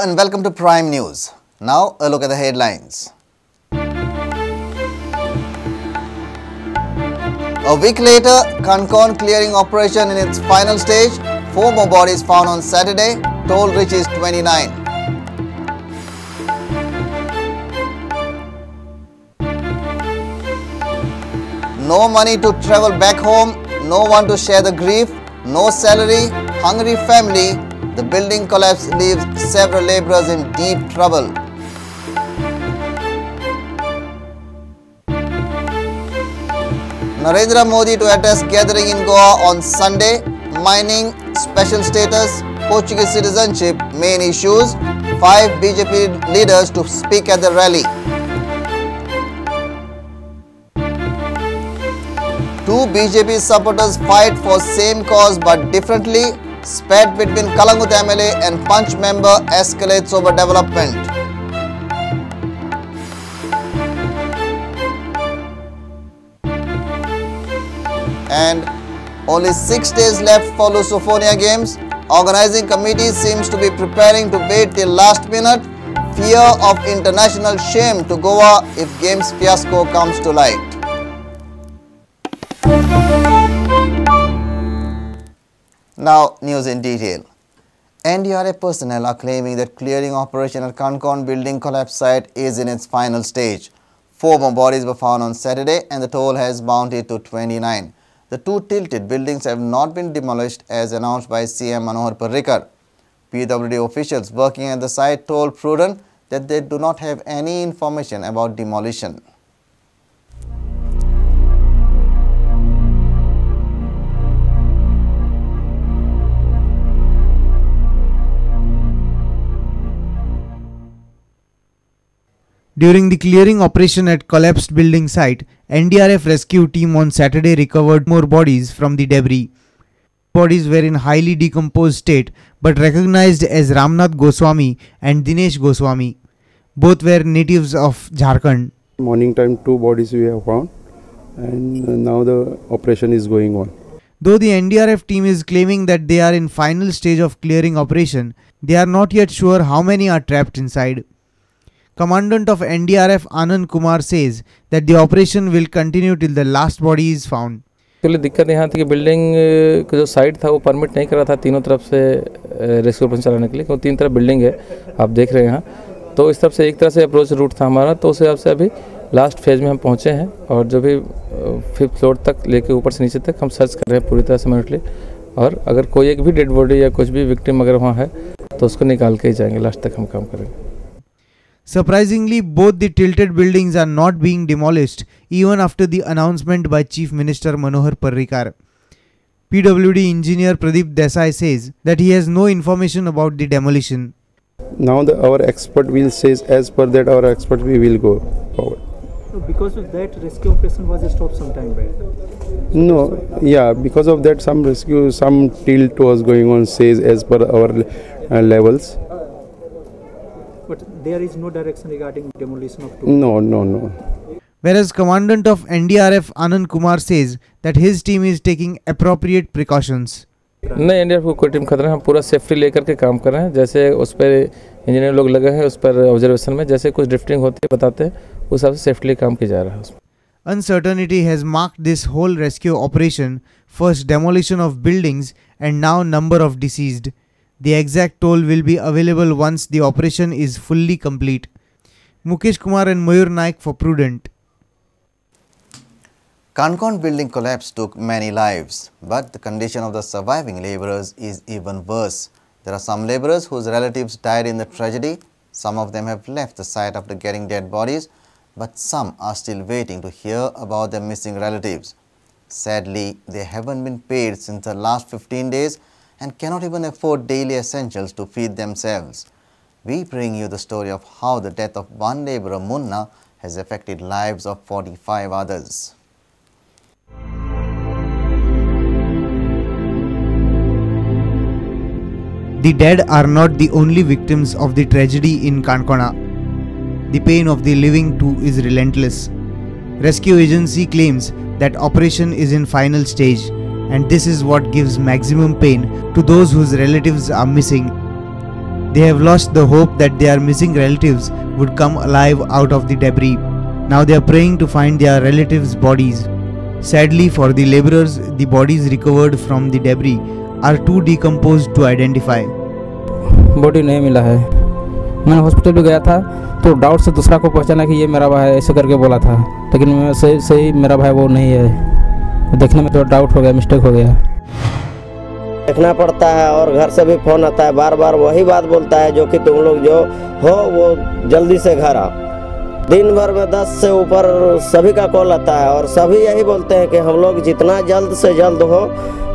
and welcome to Prime News. Now a look at the headlines. A week later, Concon clearing operation in its final stage. 4 more bodies found on Saturday. Toll reaches 29. No money to travel back home. No one to share the grief. No salary. Hungry family. The building collapse leaves several labourers in deep trouble. Narendra Modi to address gathering in Goa on Sunday. Mining, special status, Portuguese citizenship, main issues. 5 BJP leaders to speak at the rally. 2 BJP supporters fight for same cause but differently. Spat between Kalangut MLA and Punch member escalates over development. And only 6 days left for Lusophonia Games. Organizing committee seems to be preparing to wait till last minute. Fear of international shame to Goa if Games fiasco comes to light. Now, news in detail. NDRF personnel are claiming that clearing operation at Concon building collapse site is in its final stage. 4 more bodies were found on Saturday and the toll has mounted to 29. The 2 tilted buildings have not been demolished as announced by CM Manohar Parrikar. PWD officials working at the site told Prudent that they do not have any information about demolition. During the clearing operation at collapsed building site, NDRF rescue team on Saturday recovered more bodies from the debris. Bodies were in highly decomposed state but recognized as Ramnath Goswami and Dinesh Goswami. Both were natives of Jharkhand. Morning time 2 bodies we have found and now the operation is going on. Though the NDRF team is claiming that they are in final stage of clearing operation, they are not yet sure how many are trapped inside. Commandant of NDRF Anand Kumar says that the operation will continue till the last body is found. Actually दिक्कत यहाँ थी कि building का जो site था वो permit नहीं कर रहा था तीनों तरफ से रेस्क्यू ऑपरेशन चलाने के लिए, क्योंकि 3 तरफ बिल्डिंग है आप देख रहे हैं यहाँ, तो इस तरफ से एक तरह से अप्रोच रूट था हमारा, तो उस हिसाब से अभी लास्ट फेज में हम पहुँचे हैं और जो भी 5th फ्लोर तक लेके ऊपर से नीचे तक हम सर्च कर रहे हैं पूरी तरह से मैनुअली, और अगर कोई एक भी डेड बॉडी या कुछ भी विक्टिम अगर वहाँ है तो उसको निकाल के ही जाएंगे, लास्ट तक हम काम करेंगे. Surprisingly, both the tilted buildings are not being demolished even after the announcement by Chief Minister Manohar Parrikar. PWD engineer Pradeep Desai says that he has no information about the demolition. Now our expert will say, as per that our expert we will go forward. So because of that rescue operation was stopped some time back? No, yeah, because of that some rescue, some tilt was going on, says as per our levels. But there is no direction regarding demolition of 2? No. Whereas Commandant of NDRF Anand Kumar says that his team is taking appropriate precautions. नहीं, NDRF को कोई team खतरा है, हम पूरा safety लेकर के काम कर रहे हैं, जैसे उस पर इंजीनियर लोग लगे हैं उस पर ऑब्जर्वेशन में, जैसे कुछ ड्रिफ्टिंग होती है बताते हैं, उस हिसाब से सेफ्टी काम किया जा रहा है उसमें. Uncertainty has marked this whole rescue operation, first demolition of buildings and now number of deceased. The exact toll will be available once the operation is fully complete. Mukesh Kumar and Mayur Naik for Prudent. Concon building collapse took many lives, but the condition of the surviving labourers is even worse. There are some labourers whose relatives died in the tragedy. Some of them have left the site after getting dead bodies, but some are still waiting to hear about their missing relatives. Sadly, they haven't been paid since the last 15 days and cannot even afford daily essentials to feed themselves. We bring you the story of how the death of one labourer, Munna, has affected lives of 45 others. The dead are not the only victims of the tragedy in Kankona. The pain of the living too is relentless. Rescue agency claims that operation is in final stage, and this is what gives maximum pain to those whose relatives are missing. They have lost the hope that their missing relatives would come alive out of the debris. Now they are praying to find their relatives' bodies. Sadly for the laborers, the bodies recovered from the debris are too decomposed to identify. Body नहीं मिला है। मैंने hospital भी गया था तो doubt से दूसरा को पहचाना कि ये मेरा भाई है, ऐसे करके बोला था, लेकिन मैं सही मेरा भाई वो नहीं है। देखने में तो डाउट हो गया, मिस्टेक हो गया। देखना पड़ता है और घर से भी फ़ोन आता है, बार बार वही बात बोलता है जो कि तुम लोग जो हो वो जल्दी से घर आओ। दिन भर में 10 से ऊपर सभी का कॉल आता है और सभी यही बोलते हैं कि हम लोग जितना जल्द से जल्द हो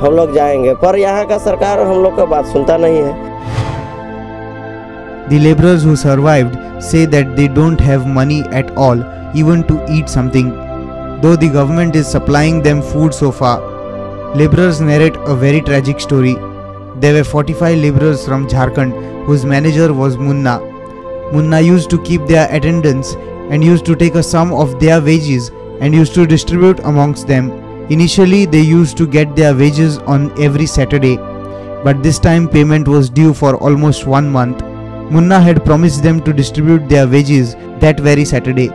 हम लोग जाएंगे, पर यहाँ का सरकार हम लोग का बात सुनता नहीं है। The laborers who survived say that they don't have money at all even to eat something, though the government is supplying them food so far. Laborers narrate a very tragic story. There were 45 laborers from Jharkhand whose manager was Munna. Munna used to keep their attendance and used to take a sum of their wages and used to distribute amongst them. Initially they used to get their wages on every Saturday, but this time payment was due for almost 1 month. Munna had promised them to distribute their wages that very Saturday,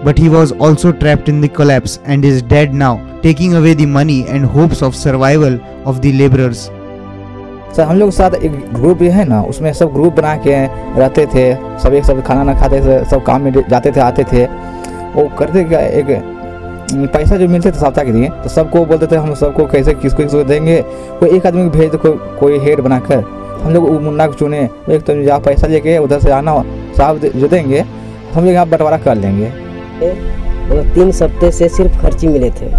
but he was also trapped in the collapse and is dead now, taking away the money and hopes of survival of the laborers. Sir हम लोग साथ एक group भी है ना, उसमें सब group बना के रहते थे, सब एक सब खाना ना खाते थे, सब काम में जाते थे आते थे। वो करते क्या, एक पैसा जो मिलते थे सप्ताह के लिए तो सबको बोलते थे हम सबको कैसे किसको देंगे, कोई एक आदमी को भेज दो कोई हेड बनाकर। हम लोग मुन्ना को चुने, एक तो जहाँ पैसा लेके उधर से आना साहब जो देंगे हम लोग यहाँ बंटवारा कर लेंगे। 3 सप्ताह से सिर्फ खर्ची मिले थे,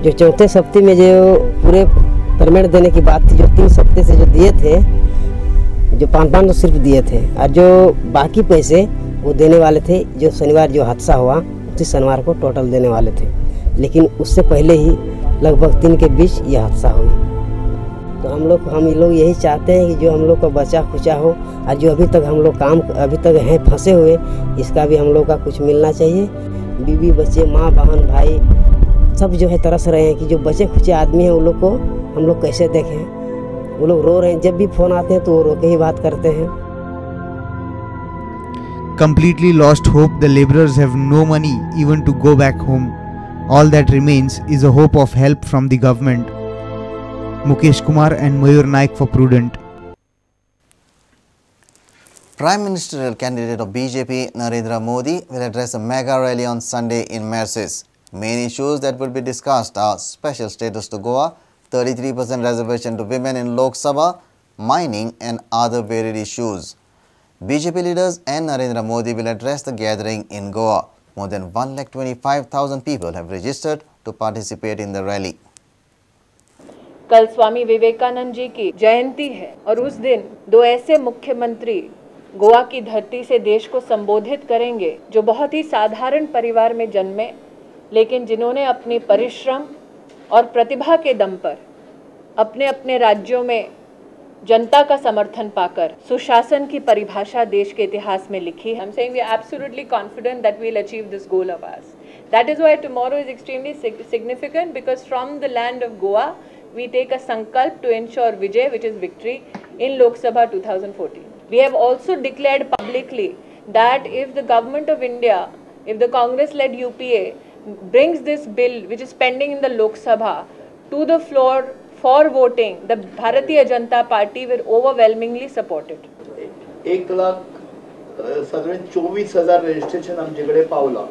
जो चौथे सप्ताह में जो पूरे पेमेंट देने की बात थी, जो 3 सप्ताह से जो दिए थे, जो 500 सिर्फ दिए थे और जो बाकी पैसे वो देने वाले थे। जो शनिवार जो हादसा हुआ उसी शनिवार को टोटल देने वाले थे, लेकिन उससे पहले ही लगभग 3 के बीच ये हादसा हुआ। तो हम लोग यही चाहते हैं कि जो हम लोग का बचा खुचा हो और जो अभी तक हम लोग काम अभी तक हैं फंसे हुए, इसका भी हम लोग का कुछ मिलना चाहिए। बीवी बच्चे माँ बहन भाई सब जो है तरस रहे हैं कि जो बचे खुचे आदमी हैं वो लोग को हम लोग कैसे देखें। वो लोग रो रहे हैं, जब भी फ़ोन आते हैं तो वो रो के ही बात करते हैं। Completely lost hope, the laborers have no money even to go back home. All that remains is a hope of help from the government. Mukesh Kumar and Mayur Naik for Prudent. Prime Ministerial candidate of BJP Narendra Modi will address a mega rally on Sunday in Mercis. Main issues that will be discussed are special status to Goa, 33% reservation to women in Lok Sabha, mining and other varied issues. BJP leaders and Narendra Modi will address the gathering in Goa. More than 1,25,000 people have registered to participate in the rally. कल स्वामी विवेकानंद जी की जयंती है और उस दिन 2 ऐसे मुख्यमंत्री गोवा की धरती से देश को संबोधित करेंगे जो बहुत ही साधारण परिवार में जन्मे, लेकिन जिन्होंने अपनी परिश्रम और प्रतिभा के दम पर अपने अपने राज्यों में जनता का समर्थन पाकर सुशासन की परिभाषा देश के इतिहास में लिखी है। I'm saying we are absolutely confident that we'll achieve this goal of ours. That is why tomorrow is extremely significant, because from the land of Goa we take a sankalp to ensure Vijay, which is victory, in Lok Sabha 2014. We have also declared publicly that if the government of India, if the Congress-led UPA brings this bill which is pending in the Lok Sabha to the floor for voting, the Bharatiya Janata Party will overwhelmingly support it. 1,24,000 registration आमच्याकडे पावला।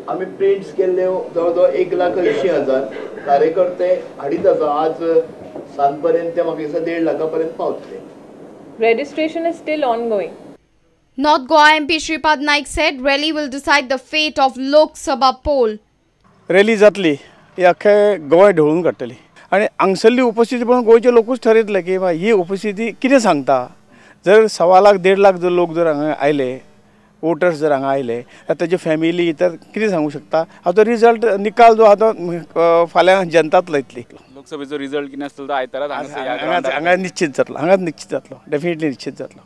आम्ही prints केले जवळजवळ 1,80,000 कार्यकर्ते 2,500 आज सांजपर्यंत म्हाका दिसता 1.5 लाखापर्यंत पावतले। Registration is still ongoing. North Goa MP Shripad Naik said rally will decide the fate of Lok Sabha poll. Rally जातली ही अख्खे गोंय ढवळून काडटली आनी हांगसरली उपस्थिती पळोवन गोंयचे लोकूच ठरयतले की ही उपस्थिती कितें सांगता। जर 1.25 लाख 1.5 लाख जर लोक जर हांगा आयले, वोटर्स जर हांगा आयले, ताजे फॅमिली तर कितें सांगू शकता। हांव तो रिजल्ट निकाल जो आहा तो फाल्यां जनताच लायतली। लोकसभेचो रिजल्ट कितें आसतलो तो आयताराच हांगा निश्चित जातलो, डेफिनेटली निश्चित जातलो।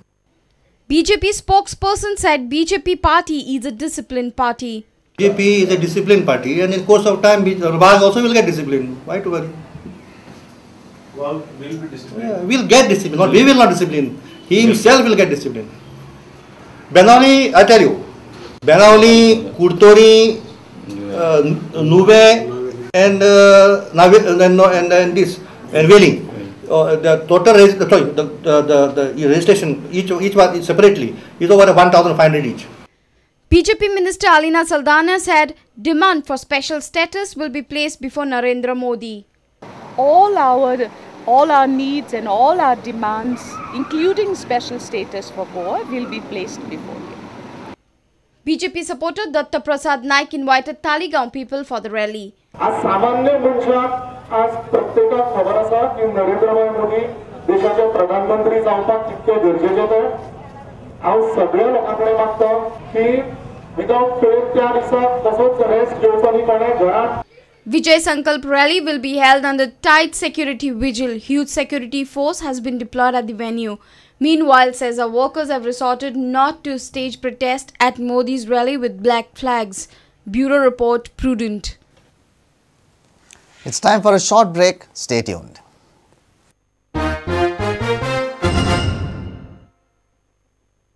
BJP spokesperson said BJP party is a disciplined party. BJP is a disciplined party, and in course of time, Raj also will get disciplined. Why to worry? Will get discipline. Not we will not discipline. He himself will get discipline. Benali, I tell you, Benali, Kurtori, Nuve, and this and Wheeling. The total the registration each one separately is over 1,500 each. BJP Minister Alina Saldana said demand for special status will be placed before Narendra Modi. All our needs and all our demands, including special status for Goa, will be placed before him. BJP supporter Datta Prasad Naik invited Taligaon people for the rally. आज सामान्य मनशाक आज प्रत्येकाक खबर आसा की नरेंद्र मोदी देशाचे प्रधानमंत्री जावपाक कितके गरजेचे ते हांव सगळ्या लोकांकडे मागता की विदाउट फेर त्या दिसा कसोच रेस्ट घेवचो न्ही कोणे घरात. Vijay Sankalp rally will be held under tight security vigil. Huge security force has been deployed at the venue. Meanwhile, says our workers have resorted not to stage protest at Modi's rally with black flags. Bureau report, Prudent. It's time for a short break. Stay tuned.